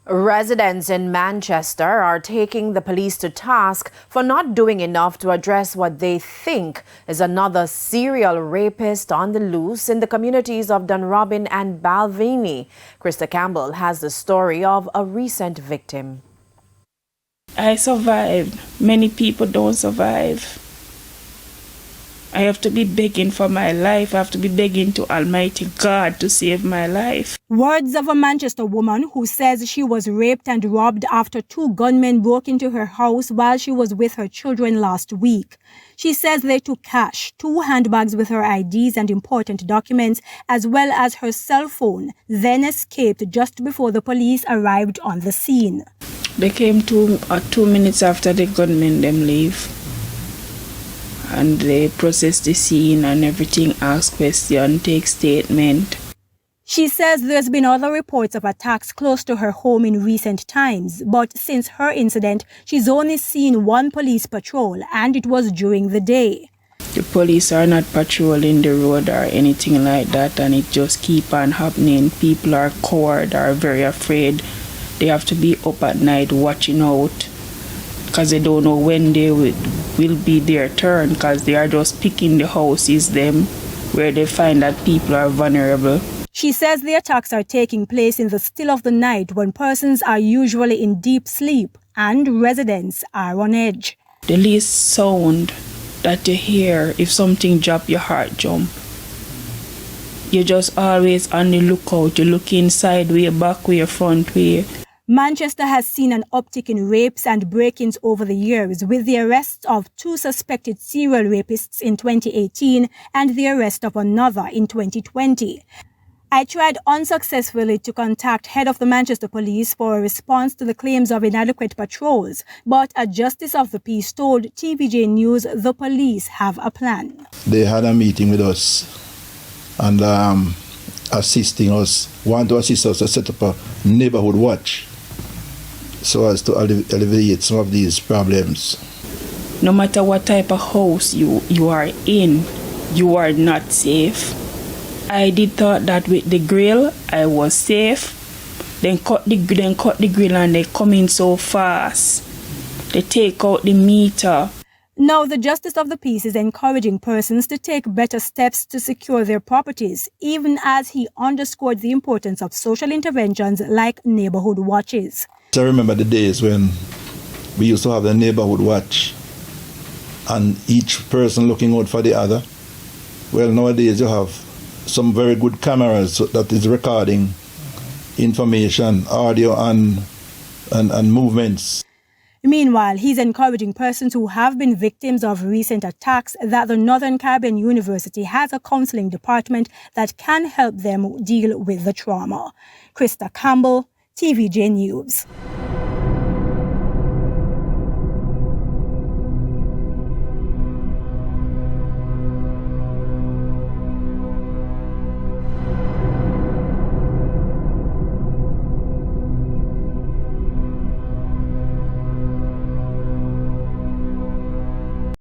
Residents in Manchester are taking the police to task for not doing enough to address what they think is another serial rapist on the loose in the communities of Dunrobin and Balvenie. Krista Campbell has the story of a recent victim. I survived. Many people don't survive. I have to be begging for my life. I have to be begging to Almighty God to save my life. Words of a Manchester woman who says she was raped and robbed after two gunmen broke into her house while she was with her children last week. She says they took cash, 2 handbags with her IDs and important documents, as well as her cell phone, then escaped just before the police arrived on the scene. They came 2 minutes after the gunmen them leave. And they process the scene and everything, ask question, take statement. She says there's been other reports of attacks close to her home in recent times, but since her incident, she's only seen one police patrol, and it was during the day. The police are not patrolling the road or anything like that, and it just keep on happening. People are coward, are very afraid. They have to be up at night watching out, because they don't know when they will be their turn, because they are just picking the houses them where they find that people are vulnerable. She says the attacks are taking place in the still of the night when persons are usually in deep sleep and residents are on edge. The least sound that you hear, if something drop, your heart jump. You're just always on the lookout. You look inside way, back way, front way. Manchester has seen an uptick in rapes and break-ins over the years, with the arrest of 2 suspected serial rapists in 2018 and the arrest of another in 2020. I tried unsuccessfully to contact head of the Manchester Police for a response to the claims of inadequate patrols, but a justice of the peace told TVJ News the police have a plan. They had a meeting with us and assisting us, want to assist us to set up a neighborhood watch so as to alleviate some of these problems. No matter what type of house you are in, you are not safe. I did thought that with the grill, I was safe. Then cut the grill and they come in so fast. They take out the meter. Now, the Justice of the Peace is encouraging persons to take better steps to secure their properties, even as he underscored the importance of social interventions like neighborhood watches. I remember the days when we used to have the neighborhood watch and each person looking out for the other. Well, nowadays you have some very good cameras that is recording information, audio and movements. Meanwhile, he's encouraging persons who have been victims of recent attacks that the Northern Caribbean University has a counseling department that can help them deal with the trauma. Krista Campbell, TVJ News.